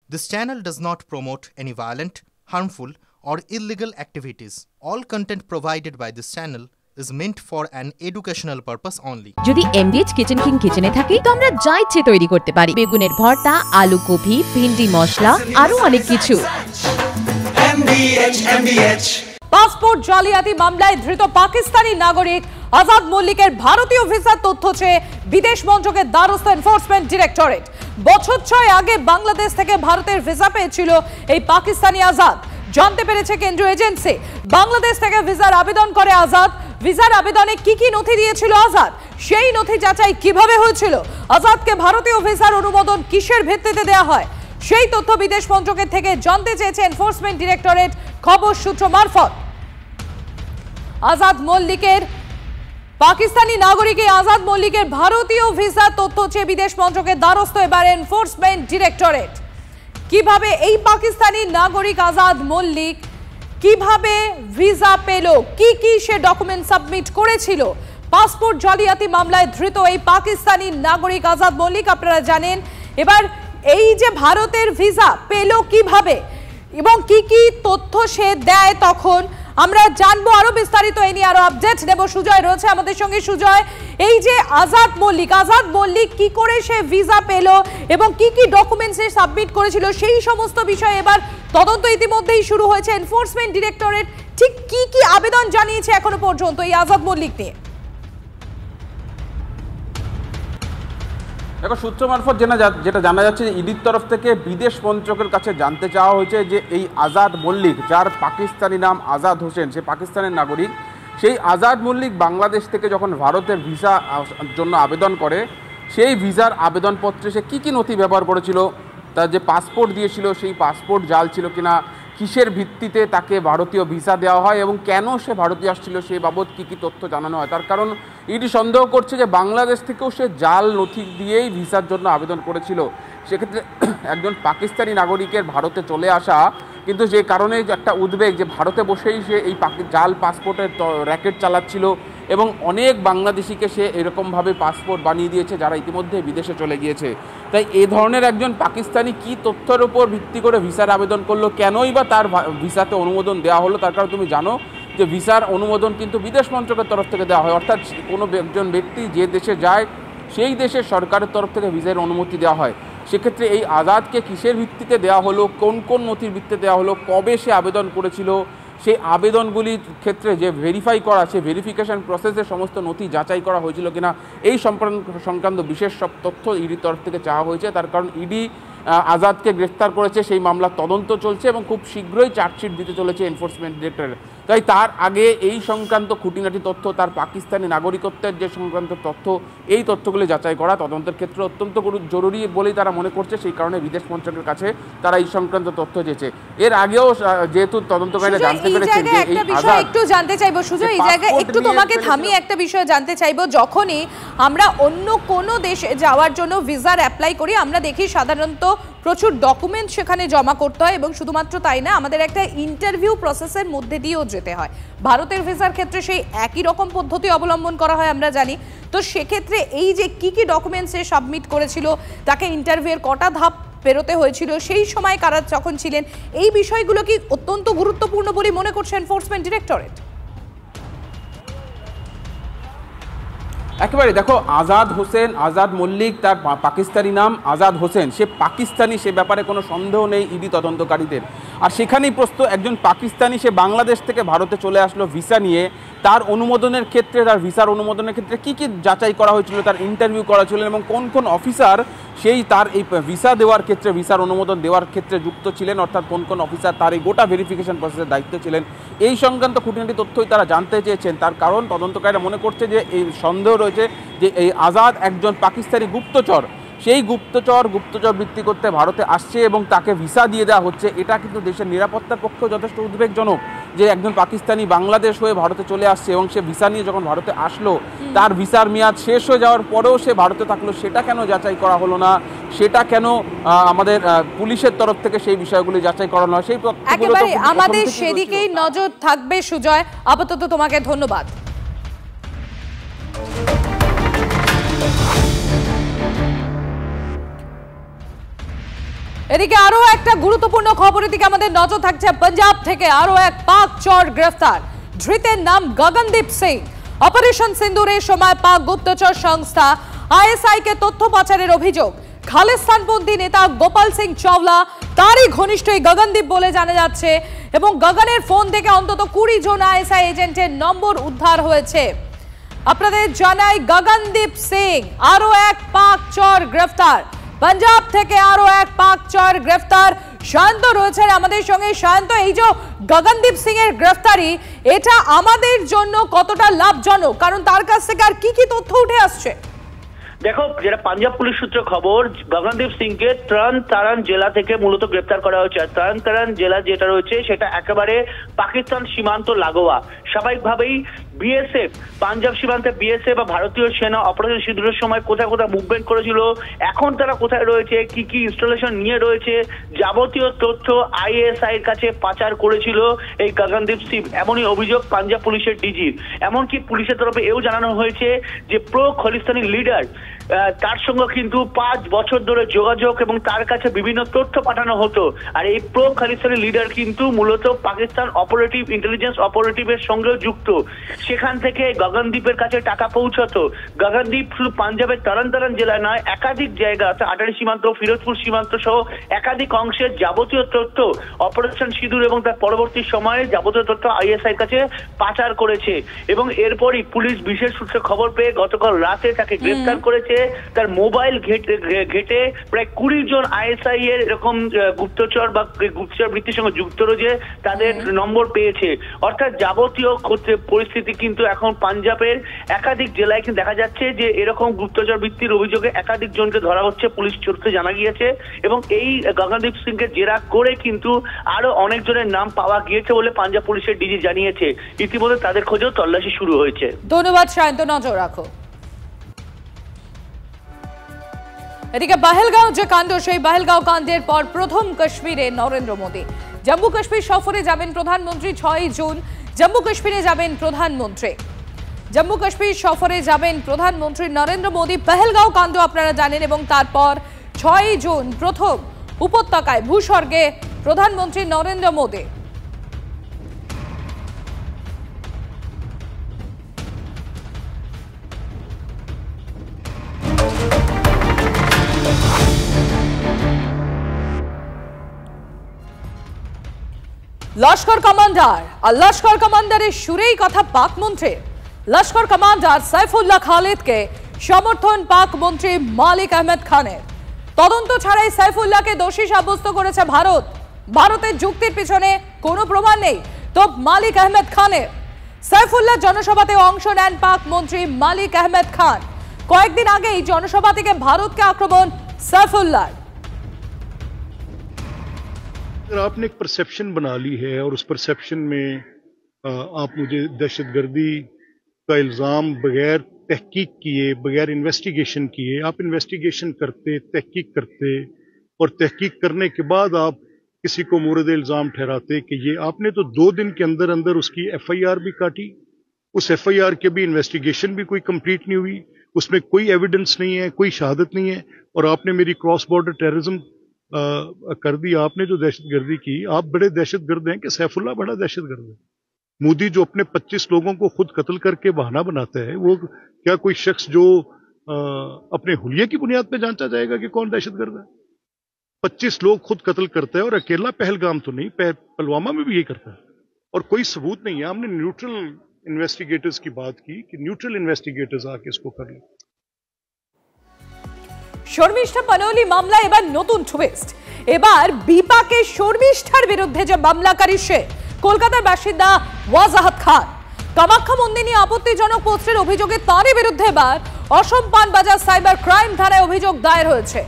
This channel does not promote any violent, harmful, or illegal activities. All content provided by this channel is meant for an educational purpose only. যদি MDH kitchen king কিচেনে থাকি তো আমরা যা ইচ্ছে তৈরি করতে পারি। বেগুনের ভর্তা, আলু কপি, ভিন্ডি মশলা, আরো অনেক কিছু। পাসপোর্ট জালিয়াতি মামলায় ধৃত পাকিস্তানি নাগরিক আজাদ মল্লিকের ভারতীয় ভিসার তথ্য চেয়ে বিদেশ মন্ত্রকের দ্বারস্থ এনফোর্সমেন্ট ডিরেক্টরেট। বছর 6 আগে বাংলাদেশ থেকে ভারতের ভিসা পেয়েছিল এই পাকিস্তানি আজাদ। জানতে পেরেছে কেন্দ্রীয় এজেন্সি। বাংলাদেশ থেকে ভিসার আবেদন করে আজাদ। ভিসার আবেদনে কি কি নথি দিয়েছিল আজাদ, সেই নথি যাচাই কিভাবে হয়েছিল, আজাদকে ভারতীয় ভিসার অনুমোদন কিসের ভিত্তিতে দেওয়া হয়, সেই তথ্য বিদেশ মন্ত্রকের থেকে জানতে চেয়েছে এনফোর্সমেন্ট ডিরেক্টরেট খবর সূত্র মারফত। আজাদ মল্লিকের পাকিস্তানি নাগরিক আজাদ মল্লিকের ভারতীয় ভিসা তথ্য চেয়ে বিদেশ মন্ত্রকের দ্বারস্থ এবার এনফোর্সমেন্ট ডিরেক্টরেট। কিভাবে এই পাকিস্তানি নাগরিক আজাদ মল্লিক কিভাবে ভিসা পেল, কি কি সে ডকুমেন্ট সাবমিট করেছিল, পাসপোর্ট জালিয়াতি মামলায় ধৃত এই পাকিস্তানি নাগরিক আজাদ মল্লিক আপনারা জানেন। এবার এই যে ভারতের ভিসা পেল কিভাবে এবং কি কি তথ্য সে দেয়, তখন আমরা জানবো আরো বিস্তারিত। এই নিয়ে আরো আপডেট নেব। সুজয় রয়েছে আমাদের সঙ্গে। সুজয়, এই যে আজাদ মল্লিক কি করে সে ভিসা পেল এবং কি কি ডকুমেন্টস সাবমিট করেছিল, সেই সমস্ত বিষয়ে এবার তদন্ত ইতিমধ্যেই শুরু হয়েছে। এনফোর্সমেন্ট ডিরেক্টরেট ঠিক কি কি আবেদন জানিয়েছে এখনো পর্যন্ত এই আজাদ মল্লিক নিয়ে? দেখো, সূত্র মারফত যেটা জানা যাচ্ছে যে ইডির তরফ থেকে বিদেশ মন্ত্রকের কাছে জানতে চাওয়া হয়েছে যে এই আজাদ মল্লিক, যার পাকিস্তানি নাম আজাদ হোসেন, সে পাকিস্তানের নাগরিক, সেই আজাদ মল্লিক বাংলাদেশ থেকে যখন ভারতের ভিসা জন্য আবেদন করে, সেই ভিসার আবেদনপত্রে সে কী কী নথি ব্যবহার করেছিল, তার যে পাসপোর্ট দিয়েছিল সেই পাসপোর্ট জাল ছিল কিনা, কিসের ভিত্তিতে তাকে ভারতীয় ভিসা দেওয়া হয় এবং কেন সে ভারতীয় আসছিল সেই বাবদ কী কী তথ্য জানানো হয়। তার কারণ ইডি সন্দেহ করছে যে বাংলাদেশ থেকেও সে জাল নথি দিয়েই ভিসার জন্য আবেদন করেছিল। সেক্ষেত্রে একজন পাকিস্তানি নাগরিকের ভারতে চলে আসা, কিন্তু যে কারণে একটা উদ্বেগ যে ভারতে বসেই সে এই জাল পাসপোর্টের র্যাকেট চালাচ্ছিল এবং অনেক বাংলাদেশিকে সে এরকমভাবে পাসপোর্ট বানিয়ে দিয়েছে যারা ইতিমধ্যে বিদেশে চলে গিয়েছে। তাই এ ধরনের একজন পাকিস্তানি কি তথ্যের উপর ভিত্তি করে ভিসার আবেদন করলো, কেনই বা তার ভিসাতে অনুমোদন দেওয়া হলো? তার কারণ তুমি জানো যে ভিসার অনুমোদন কিন্তু বিদেশ মন্ত্রকের তরফ থেকে দেওয়া হয়, অর্থাৎ কোনো একজন ব্যক্তি যে দেশে যায় সেই দেশের সরকারের তরফ থেকে ভিসার অনুমতি দেওয়া হয়। সেক্ষেত্রে এই আজাদকে কিসের ভিত্তিতে দেওয়া হলো, কোন কোন নথির ভিত্তিতে দেওয়া হলো, কবে সে আবেদন করেছিল, সেই আবেদনগুলির ক্ষেত্রে যে ভেরিফাই করা, সেই ভেরিফিকেশন প্রসেসে সমস্ত নথি যাচাই করা হয়েছিল কিনা, এই সংক্রান্ত বিশেষ সব তথ্য ইডির তরফ থেকে চাওয়া হয়েছে। তার কারণ ইডি আজাদকে গ্রেফতার করেছে, সেই মামলার তদন্ত চলছে এবং খুব শীঘ্রই চার্জশিট দিতে চলেছে এনফোর্সমেন্ট ডিরেক্টরেট। তাই তার আগে এই সংক্রান্ত খুঁটিনাটি তথ্য, তার পাকিস্তানি নাগরিকত্বের যে সংক্রান্ত তথ্য, এই তথ্যগুলি যাচাই করা তদন্তের ক্ষেত্রে অত্যন্ত জরুরি বলেই তারা মনে করছে। সেই কারণে বিদেশ মন্ত্রকের কাছে তারা এই সংক্রান্ত তথ্য চেয়েছে। এর আগেও যেহেতু তদন্তকারীরা জানতে পেরেছেন যে এই আজাদ, একটু জানতে চাইবো সুজয়, এই জায়গায় একটু তোমাকে থামিয়ে একটা বিষয় জানতে চাইবো। যখনই আমরা অন্য কোনো দেশে যাওয়ার জন্য ভিসার অ্যাপ্লাই করি, আমরা দেখি সাধারণত প্রচুর ডকুমেন্ট সেখানে জমা করতে হয় এবং শুধুমাত্র তাই না, আমাদের একটা ইন্টারভিউ প্রসেসের মধ্যে দিয়েও যেতে হয়। ভারতের ভিসার ক্ষেত্রে সেই একই রকম পদ্ধতি অবলম্বন করা হয় আমরা জানি। তো সেক্ষেত্রে এই যে কি কি ডকুমেন্টস সে সাবমিট করেছিল, তাকে ইন্টারভিউয়ের কটা ধাপ পেরোতে হয়েছিল, সেই সময় কারা যখন ছিলেন, এই বিষয়গুলো কি অত্যন্ত গুরুত্বপূর্ণ বলে মনে করছে এনফোর্সমেন্ট ডিরেক্টরেট? একেবারে দেখো, আজাদ হোসেন, আজাদ মল্লিক, তার পাকিস্তানি নাম আজাদ হোসেন, সে পাকিস্তানি, সে ব্যাপারে কোনো সন্দেহ নেই ইডি তদন্তকারীদের। আর সেখানেই প্রশ্ন, একজন পাকিস্তানি সে বাংলাদেশ থেকে ভারতে চলে আসলো ভিসা নিয়ে, তার অনুমোদনের ক্ষেত্রে, তার ভিসার অনুমোদনের ক্ষেত্রে কী কী যাচাই করা হয়েছিল, তার ইন্টারভিউ করা ছিল এবং কোন কোন অফিসার সেই তার এই ভিসা দেওয়ার ক্ষেত্রে, ভিসার অনুমোদন দেওয়ার ক্ষেত্রে যুক্ত ছিলেন, অর্থাৎ কোন কোন অফিসার তার এই গোটা ভেরিফিকেশন প্রসেসের দায়িত্ব ছিলেন, এই সংক্রান্ত খুঁটিনাটি তথ্যই তারা জানতে চেয়েছেন। তার কারণ তদন্তকারীরা মনে করছে যে এই সন্দেহ রয়েছে যে এই আজাদ একজন পাকিস্তানি গুপ্তচর, সেই গুপ্তচর বৃত্তি করতে ভারতে আসছে এবং তাকে ভিসা দিয়ে দেওয়া হচ্ছে। এটা কিন্তু দেশের নিরাপত্তার পক্ষেও যথেষ্ট উদ্বেগজনক যে একজন পাকিস্তানি বাংলাদেশ হয়ে ভারতে চলে আসছে এবং সে ভিসা নিয়ে যখন ভারতে আসলো, তার ভিসার মেয়াদ শেষ হয়ে যাওয়ার পরেও সে ভারতে থাকলো, সেটা কেন যাচাই করা হলো না, সেটা কেন আমাদের পুলিশের তরফ থেকে সেই বিষয়গুলি যাচাই করা নয়, সেই একেবারে আমাদের সেদিকেই নজর থাকবে। সুজয়, আপাতত তোমাকে ধন্যবাদ। এদিকে আরো একটা গুরুত্বপূর্ণ খবরের দিকে আমাদের নজর থাকছে। পাঞ্জাব থেকে আরো এক পাক চর গ্রেফতার। ধৃতের নাম গগনদীপ সিং। অপারেশন সিন্দুরের সময় পাক গুপ্তচর সংস্থা আইএসআই কে তথ্য পাচারের অভিযোগ। খালিস্তানপন্থী নেতা গোপাল সিং চাওলা তারই ঘনিষ্ঠ এই গগনদীপ বলে জানা যাচ্ছে এবং গগনের ফোন থেকে অন্তত 20 জন আইএসআই এজেন্টের নম্বর উদ্ধার হয়েছে। আপনাদের জানাই গগনদীপ সিং আরো এক পাক চর গ্রেফতার। পাঞ্জাব থেকে আরো এক পাক চর গ্রেফতার। শান্ত রয়েছেন আমাদের সঙ্গে। শান্ত, এই যে গগনদীপ সিং এর গ্রেফতারি, এটা আমাদের জন্য কতটা লাভজনক, কারণ তার কাছ থেকে আর কি কি তথ্য উঠে আসছে? দেখো, যেটা পাঞ্জাব পুলিশ সূত্রে খবর, গগনদীপ সিংকে ত্রান তারান জেলা থেকে মূলত গ্রেপ্তার করা হয়েছে। আর ত্রান তারান জেলা যেটা রয়েছে সেটা একেবারে পাকিস্তান সীমান্ত লাগোয়া। স্বাভাবিকভাবেই বিএসএফ, পাঞ্জাব সীমান্তে বিএসএফ বা ভারতীয় সেনা অপারেশন সিঁদুরের সময় কোথায় কোথায় মুভমেন্ট করেছিল, এখন তারা কোথায় রয়েছে, কি কি ইনস্টলেশন নিয়ে রয়েছে, যাবতীয় তথ্য আইএসআই এর কাছে পাচার করেছিল এই গগনদীপ সিং। এমনই অভিযোগ পাঞ্জাব পুলিশের ডিজির। এমনকি পুলিশের তরফে এও জানানো হয়েছে যে প্রো খলিস্তানি লিডার, তার সঙ্গে কিন্তু 5 বছর ধরে যোগাযোগ এবং তার কাছে বিভিন্ন তথ্য পাঠানো হতো। আর এই প্রো খালিস্তানি লিডার কিন্তু মূলত পাকিস্তান অপারেটিভ ইন্টেলিজেন্স অপারেটিভের সঙ্গেও যুক্ত। সেখান থেকে গগনদীপের কাছে টাকা পৌঁছাতো। গগনদীপ শুধু পাঞ্জাবের তারান তারান জেলায় নয়, একাধিক জায়গা, আটারি সীমান্ত, ফিরোজপুর সীমান্ত সহ একাধিক অংশের যাবতীয় তথ্য অপারেশন সিঁদুর এবং তার পরবর্তী সময়ে যাবতীয় তথ্য আইএসআই এর কাছে পাচার করেছে। এবং এরপরই পুলিশ বিশেষ সূত্রে খবর পেয়ে গতকাল রাতে তাকে গ্রেফতার করেছে। তার মোবাইল ঘেটে প্রায় 20 জন আইএসআই এর এরকম গুপ্তচর বা গুপ্তচর বৃত্তির সঙ্গে যুক্ত রয়েছে, তাদের নম্বর পেয়েছে। অর্থাৎ যাবতীয় পরিস্থিতি কিন্তু এখন পাঞ্জাবের একাধিক জেলায় কিন্তু দেখা যাচ্ছে যে এরকম গুপ্তচর বৃত্তির অভিযোগে একাধিক জনকে ধরা হচ্ছে, পুলিশ সূত্রে জানা গিয়েছে। এবং এই গগনদীপ সিংকে জেরা করে কিন্তু আরো অনেকজনের নাম পাওয়া গিয়েছে বলে পাঞ্জাব পুলিশের ডিজি জানিয়েছে। ইতিমধ্যে তাদের খোঁজেও তল্লাশি শুরু হয়েছে। ধন্যবাদ শান্ত, নজর রাখো। এদিকে পাহেলগাঁও যে কাণ্ড, সেই পাহেলগাঁও কাণ্ডের পর প্রথম কাশ্মীরে নরেন্দ্র মোদী। জম্মু কাশ্মীর সফরে যাবেন প্রধানমন্ত্রী। 6 জুন জম্মু কাশ্মীরে যাবেন প্রধানমন্ত্রী। জম্মু কাশ্মীর সফরে যাবেন প্রধানমন্ত্রী নরেন্দ্র মোদী। পাহেলগাঁও কাণ্ড আপনারা জানেন এবং তারপর 6 জুন প্রথম উপত্যকায় ভূস্বর্গে প্রধানমন্ত্রী নরেন্দ্র মোদী। লস্কর কমান্ডার আর লস্কর কমান্ডারের সুরেই কথা পাক মন্ত্রীর। লস্কর কমান্ডার সাইফুল্লাহ খালিদকে সমর্থন পাক মন্ত্রী মালিক আহমেদ খানের। তদন্ত ছাড়াই সাইফুল্লাহকে দোষী সাব্যস্ত করেছে ভারত। ভারতের যুক্তির পিছনে কোনো প্রমাণ নেই তো মালিক আহমেদ খানের। সাইফুল্লাহ জনসভাতে অংশ নেন পাক মন্ত্রী মালিক আহমেদ খান। কয়েকদিন আগেই জনসভা থেকে ভারতকে আক্রমণ সাইফুল্লাহ। अगर आपने एक परसेप्शन बना ली है और उस परसेप्शन में आप मुझे दहशतगर्दी का इल्ज़ाम बगैर तहकीक किए, बगैर इन्वेस्टिगेशन किए, आप इन्वेस्टिगेशन करते, तहकीक करते और तहकीक करने के बाद आप किसी को मोरद इल्ज़ाम ठहराते कि ये, आपने तो 2 दिन के अंदर अंदर उसकी FIR भी काटी। उस FIR के भी इन्वेस्टिगेशन भी कोई कंप्लीट नहीं हुई, उसमें कोई एविडेंस नहीं है, कोई शहादत नहीं है, और आपने मेरी क्रॉस बॉर्डर टेररिज्म कर दी। आपने जो दहशतगर्दी की, आप बड़े दहशतगर्द हैं कि सैफुल्लाह बड़ा दहशतगर्द है। मोदी जो अपने 25 लोगों को खुद कत्ल करके बहाना बनाता है, वो क्या कोई शख्स जो अपने हुलिये की बुनियाद पे जांचा जाएगा कि कौन दहशतगर्द है? 25 लोग खुद कत्ल करता है और अकेला पहलगाम तो नहीं, पुलवामा में भी यही करता है और कोई सबूत नहीं है। हमने न्यूट्रल इन्वेस्टिगेटर्स की बात की कि न्यूट्रल इन्वेस्टिगेटर्स आके इसको कर लें। শর্মিষ্ঠা পানোলি মামলা এবার নতুন টুইস্ট। এবার বিপাকে শর্মিষ্ঠার বিরুদ্ধে যে মামলাকারী সে কলকাতার বাসিন্দা ওয়াজাহাত খান। কামাখ্যা মন্দির নিয়ে আপত্তিজনক পোস্টের অভিযোগে তারই বিরুদ্ধে এবার অসম পানবাজার সাইবার ক্রাইম থানায় অভিযোগ দায়ের হয়েছে।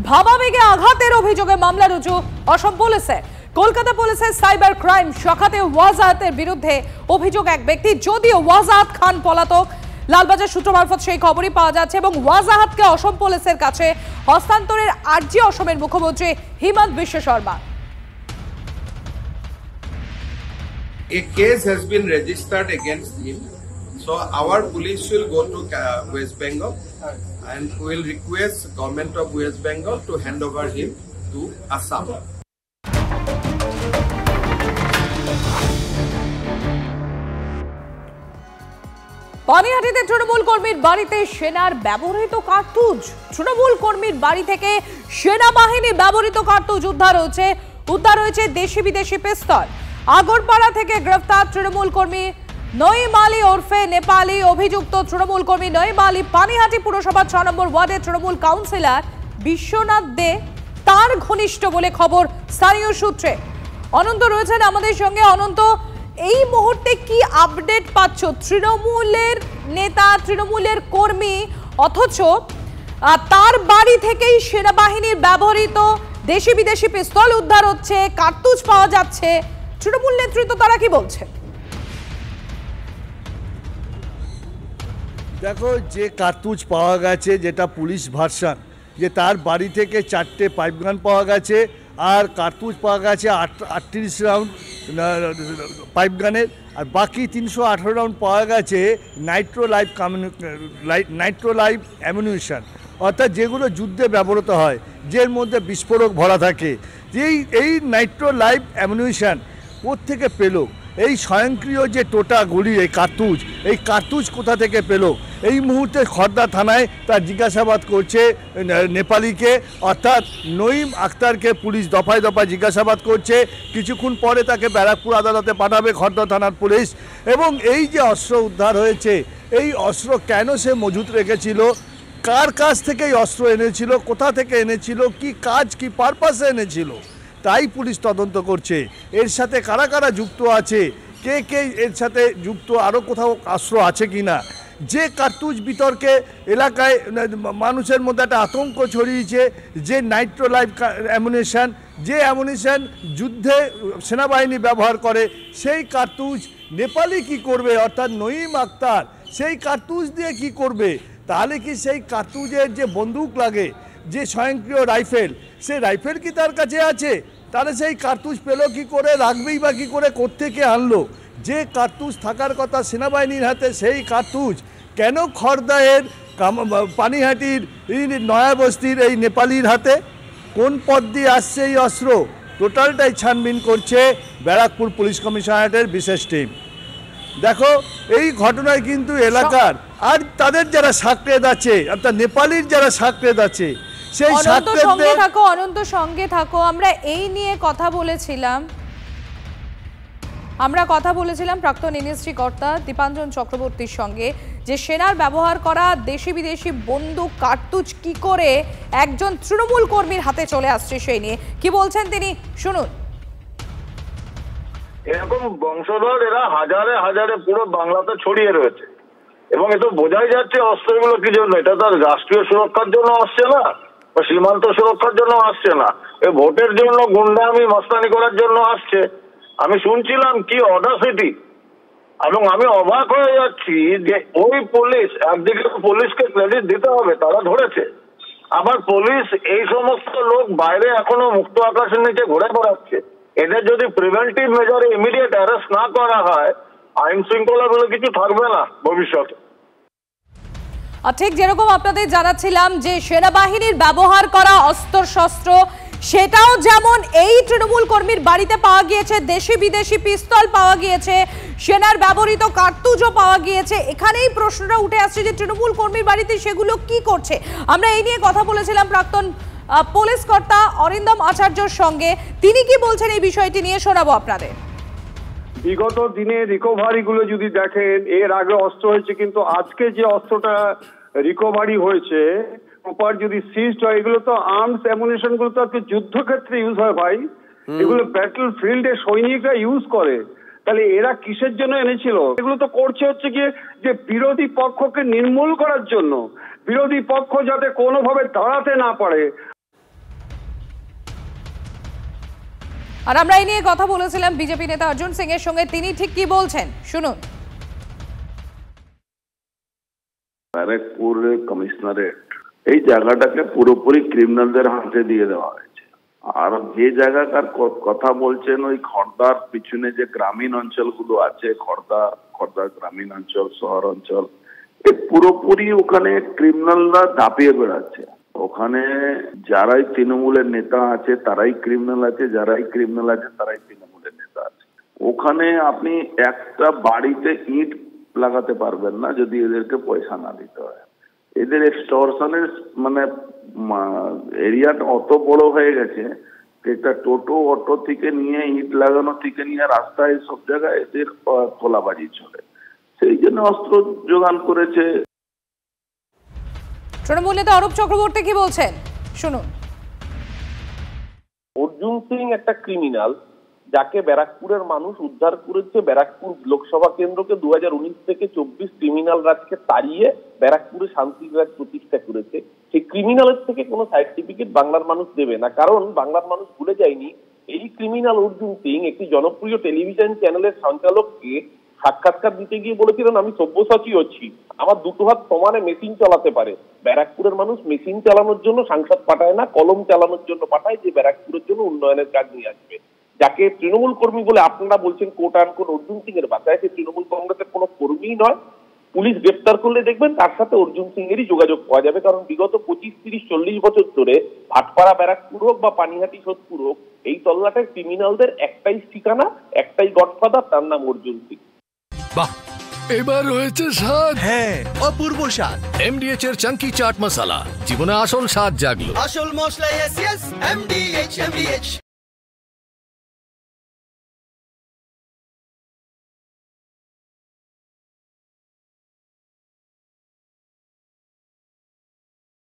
ভাবাবেগে আঘাতের অভিযোগে মামলা রুজু অসম পুলিশে। কলকাতা পুলিশের সাইবার ক্রাইম শাখাতে ওয়াজাহাতের বিরুদ্ধে অভিযোগ এক ব্যক্তি, যদিও ওয়াজাহাত খান পলাতক। লালবাজার সূত্র মারফত সেই খবরই পাওয়া যাচ্ছে এবং ওয়াজাহাতকে অসম পুলিশের কাছে হস্তান্তরের আর্জি অসমের মুখ্যমন্ত্রী Himanta Biswa Sarma. A case has been registered against him, so our police will go to West Bengal and will request government of West Bengal to hand over him to Assam. পানিহাটিতে Trinamool কর্মীর বাড়িতে সেনার ব্যবহৃত কার্তুজ। তৃণমূল কর্মীর বাড়ি থেকে সেনাবাহিনীর ব্যবহৃত কার্তুজ উদ্ধার হয়েছে দেশি বিদেশি পিস্তল। আগরপাড়া থেকে গ্রেফতার তৃণমূল কর্মী নঈম আলী ওরফে নেপালি। অভিযুক্ত তৃণমূল কর্মী নঈম আলী পানিহাটি পুরসভা 6 নম্বর ওয়ার্ডের তৃণমূল কাউন্সিলর বিশ্বনাথ দে তার ঘনিষ্ঠ বলে খবর স্থানীয় সূত্রে। অনন্ত রয়েছেন আমাদের সঙ্গে। অনন্ত, এই মুহূর্তে কি আপডেট পাচ্ছ? তৃণমূলের নেতা, তৃণমূলের কর্মী, অথচ তার বাড়ি থেকেই সেনাবাহিনীর ব্যবহৃত দেশি বিদেশি পিস্তল উদ্ধার হচ্ছে, কার্তুজ পাওয়া যাচ্ছে। তৃণমূল নেতৃত্ব তারা কি বলছে? দেখো, যে কার্তুজ পাওয়া গেছে, যেটা পুলিশ ভার্সন, যে তার বাড়ি থেকে 4টে পাইপগান পাওয়া গেছে আর কার্তুজ পাওয়া গেছে 38 রাউন্ড পাইপগানের, আর বাকি 318 রাউন্ড পাওয়া গেছে নাইট্রো লাইভ অ্যামিউনিশন, অর্থাৎ যেগুলো যুদ্ধে ব্যবহৃত হয়, যের মধ্যে বিস্ফোরক ভরা থাকে। এই নাইট্রো লাইভ অ্যামিউনিশন কোত্থেকে পেল? এই স্বয়ংক্রিয় যে টোটা গুলি, এই কার্তুজ কোথা থেকে পেল? এই মুহূর্তে খর্দা থানায় তার জিজ্ঞাসাবাদ করছে নেপালিকে, অর্থাৎ নঈম আক্তারকে পুলিশ দফায় দফায় জিজ্ঞাসাবাদ করছে। কিছুক্ষণ পরে তাকে ব্যারাকপুর আদালতে পাঠাবে খর্দা থানার পুলিশ। এবং এই যে অস্ত্র উদ্ধার হয়েছে, এই অস্ত্র কেন সে মজুত রেখেছিল, কার কাছ থেকে এই অস্ত্র এনেছিল, কোথা থেকে এনেছিল, কি কাজ, কি পারপাসে এনেছিল, তাই পুলিশ তদন্ত করছে। এর সাথে কারা কারা যুক্ত আছে, কে কে এর সাথে যুক্ত, আরও কোথাও অস্ত্র আছে কি না। যে কার্তুজ বিতর্কে এলাকায় মানুষের মধ্যে একটা আতঙ্ক ছড়িয়েছে, যে নাইট্রো লাইভ অ্যামুনিশন, যে অ্যামুনিশন যুদ্ধে সেনাবাহিনী ব্যবহার করে, সেই কার্তুজ নেপালি কি করবে, অর্থাৎ নঈম আক্তার সেই কার্তুজ দিয়ে কি করবে? তাহলে কি সেই কার্তুজের যে বন্দুক লাগে, যে স্বয়ংক্রিয় রাইফেল, সেই রাইফেল কি তার কাছে আছে? তাহলে সেই কার্তুজ পেলো কি করে, রাখবেই বা কী করে, কোত্থেকে আনলো? যে কার্তুজ থাকার কথা সেনাবাহিনীর হাতে, সেই কার্তুজ কেন খর্দায়ের পানিহাটির নয়াবস্তির এই নেপালির হাতে? কোন পথ দিয়ে আসছে এই অস্ত্র? টোটালটাই ছানবিন করছে ব্যারাকপুর পুলিশ কমিশনারেটের বিশেষ টিম। দেখো, এই ঘটনায় কিন্তু এলাকার আর তাদের যারা সাকরেদ আছে, অর্থাৎ নেপালির যারা সাকরেদ আছে, সেই সাকরেদদের অনন্ত সঙ্গে থাকো। আমরা এই নিয়ে কথা বলেছিলাম প্রাক্তন এনএসজি কর্তা দীপাঞ্জন চক্রবর্তীর সঙ্গে, যে সেনার ব্যবহার করা দেশি বিদেশি বন্দুক কার্তুজ কি করে একজন তৃণমূল কর্মীর হাতে চলে আসছে, সেই নিয়ে কি বলছেন তিনি, শুনুন। এরকম বংশধর এরা হাজারে হাজারে পুরো বাংলাতে ছড়িয়ে রয়েছে, এবং এ তো বোঝাই যাচ্ছে অস্ত্রগুলো কি জন্য। এটা তো রাষ্ট্রীয় সুরক্ষার জন্য আসছে না, বা সীমান্ত সুরক্ষার জন্য আসছে না, এ ভোটের জন্য গুন্ডামি মস্তানি করার জন্য আসছে। আমি শুনছিলাম কি অডাসিটি, এবং আমি অবাক হয়ে যাচ্ছি যে ওই পুলিশ, একদিকে পুলিশকে ক্রেডিট দিতে হবে, তারা ধরেছে, আবার পুলিশ এই সমস্ত লোক বাইরে এখনো মুক্ত আকাশের নিচে ঘুরে বেড়াচ্ছে। এদের যদি প্রিভেন্টিভ মেজারে ইমিডিয়েট অ্যারেস্ট না করা হয়, আইন শৃঙ্খলা বলে কিছু থাকবে না ভবিষ্যতে। ঠিক যেরকম আপনাদের জানাচ্ছিলাম যে সেনাবাহিনীর ব্যবহার করা অস্ত্র শস্ত্র, সেটাও যেমন এই তৃণমূল কর্মীর বাড়িতে পাওয়া গিয়েছে, দেশি বিদেশি পিস্তল পাওয়া গিয়েছে, সেনার ব্যবহৃত কার্তুজও পাওয়া গিয়েছে। এখানেই প্রশ্নটা উঠে আসছে যে তৃণমূল কর্মীর বাড়িতে সেগুলো কি করছে। আমরা এই নিয়ে কথা বলেছিলাম প্রাক্তন পুলিশ কর্তা অরিন্দম আচার্যর সঙ্গে। তিনি কি বলছেন এই বিষয়টি নিয়ে শোনাবো আপনাদের। বিগত দিনে রিকভারি গুলো যদি দেখেন, এর আগে অস্ত্র হয়েছে, কিন্তু আজকে যে অস্ত্রটা রিকভারি হয়েছে, প্রপার যদি সিজড হয়, এগুলো তো আর্মস অ্যামুনিশন গুলো তো যুদ্ধক্ষেত্রে ইউজ হয় ভাই, এগুলো ব্যাটল ফিল্ডে সৈনিকরা ইউজ করে। তাহলে এরা কিসের জন্য এনেছিল? এগুলো তো করছে হচ্ছে গিয়ে যে বিরোধী পক্ষকে নির্মূল করার জন্য, বিরোধী পক্ষ যাতে কোনোভাবে দাঁড়াতে না পারে। আর আমরা এই নিয়ে কথা বলেছিলাম বিজেপি নেতা অর্জুন সিং এর সঙ্গে, তিনি ঠিক কি বলছেন শুনুন। ব্যারাকপুর কমিশনারেট এই জায়গাটাকে পুরোপুরি ক্রিমিনালদের হাতে দিয়ে দেওয়া হয়েছে। আর যে জায়গাকার কথা বলছেন, ওই খর্দার পিছনে যে গ্রামীণ অঞ্চলগুলো আছে, খর্দা গ্রামীণ অঞ্চল, শহর অঞ্চল, পুরোপুরি ওখানে ক্রিমিনালরা দাপিয়ে বেড়াচ্ছে। ওখানে যারাই তৃণমূলের নেতা আছে তারাই ক্রিমিনাল আছে, যারাই ক্রিমিনাল আছে তারাই তৃণমূলের নেতা আছে। ওখানে আপনি একটা বাড়িতে ইট লাগাতে পারবেন না যদি এদেরকে পয়সা না দিতে হয়। এদের এক্সটর্শনের মানে এরিয়াটা অত বড় হয়ে গেছে, একটা টোটো অটো থেকে নিয়ে ইট লাগানো থেকে নিয়ে রাস্তায় সব জায়গায় এদের তোলাবাজি চলে, সেই জন্য অস্ত্র যোগান করেছে। তৃণমূল নেতা অরূপ চক্রবর্তী কি বলছেন শুনুন। অর্জুন সিং একটা ক্রিমিনাল, যাকে ব্যারাকপুরের মানুষ উদ্ধার করেছে। ব্যারাকপুর লোকসভা কেন্দ্রকে 2019 থেকে 24 ক্রিমিনাল রাজকে তাড়িয়ে ব্যারাকপুরে শান্তি রাজ প্রতিষ্ঠা করেছে। সেই ক্রিমিনালের থেকে কোনো সার্টিফিকেট বাংলার মানুষ দেবে না, কারণ বাংলার মানুষ ভুলে যায়নি এই ক্রিমিনাল অর্জুন সিং একটি জনপ্রিয় টেলিভিশন চ্যানেলের সঞ্চালককে সাক্ষাৎকার দিতে গিয়ে বলেছিলেন, আমি সব্যসাচী হচ্ছি, আমার দুটো হাত সমানে মেশিন চালাতে পারে। ব্যারাকপুরের মানুষ মেশিন চালানোর জন্য সাংসদ পাঠায় না, কলম চালানোর জন্য পাঠায়, যে ব্যারাকপুরের জন্য উন্নয়নের কাজ নিয়ে আসবে। যাকে তৃণমূল কর্মী বলে আপনারা বলছেন কোট আনকোট অর্জুন সিং এর বাসায়, সে তৃণমূল কংগ্রেসের কোনো কর্মীই নয়। পুলিশ গ্রেপ্তার করলে দেখবেন তার সাথে অর্জুন সিং এরই যোগাযোগ পাওয়া যাবে, কারণ বিগত 25, 30, 40 বছর ধরে ভাটপাড়া ব্যারাকপুর হোক বা পানিহাটি সোদপুর হোক, এই তল্লাটের ক্রিমিনালদের একটাই ঠিকানা, একটাই গডফাদার, তার নাম অর্জুন সিং। বাহ, এবার হয়েছে স্বাদ। হ্যাঁ, অপূর্ব স্বাদ। এমডিএচ এর চাঙ্কি চাট মশলা, জীবনে আসল স্বাদ জাগলো। আসল মশলা এমডিএচ।